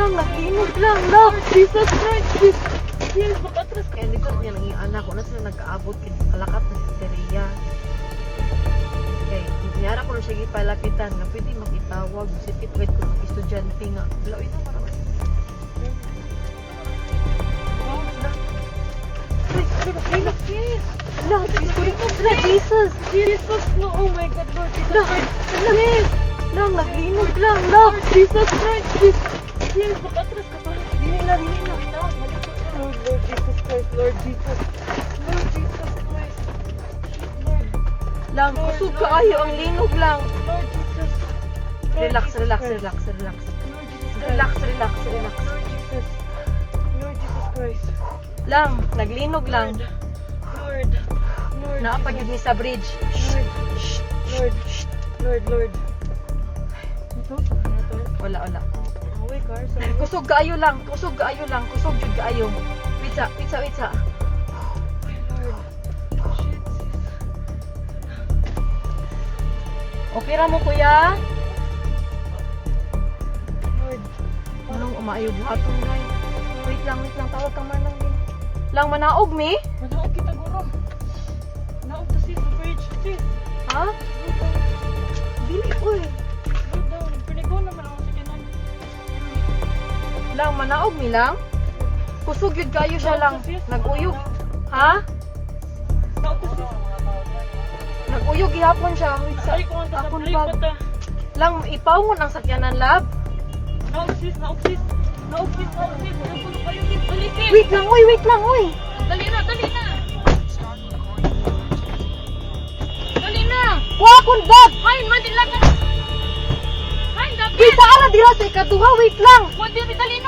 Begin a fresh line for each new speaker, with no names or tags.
Lang, naglinog lang, lang. Jesus Christ, Jesus, makatras. Kaya likod niya lang yung anak ko na sila nag-aabot, kalakat na si Teria. Okay, niyara ko na siya ipalapitan na pwede makitawag, certificate ko ng estudyante nga. Wala, ito marami. Lang, Jesus, Jesus, no, oh my God, Lord, Jesus Christ, lang, naglinog lang, lang, Jesus Christ, Jesus, makatras ka pa. Dili na, Lord, Lord Jesus Christ, Lord Jesus, Lord Jesus Christ, Lord. Lang, kusog ka ayo, ang linog lang. Lord Jesus. Relax.
Lord Jesus
Relax.
Lord Jesus Christ.
Lang, naglinog lang.
Lord.
Naapag yun ni sa bridge.
Lord. Ito?
Wala.
Away car,
Kusog kaayo lang. Kusog jud kaayo. Pizza.
Lord. Shit.
Okay ra mo kuya?
Lord.
Anong umayo buhaton ngay? Wait lang, tawag ka man lang din. Lang manaog mi?
Manaog kita guro. Naog to sis sa fridge. Sis.
Ha? Dili oy.
Look down. Pinigo naman ako sa kanan.
Lang manaog mi lang. Kusog yun kayo siya lang. Naguyog. Ha?
Naog to sis.
Naguyog gihapon siya. Wait sa
Ay, kung ang
akong
tatablik
bag.
pa ta.
Lang ipawon ang sakyanan lab.
Naog sis. Naog sis. Napulo kayo sis. Dali sis.
Wait lang oy.
Dali na.
Wa akong bag.
Hay, madilan na. Hay, dapat.
Kita ala dira sa ikaduha. Wait lang.
Dali na.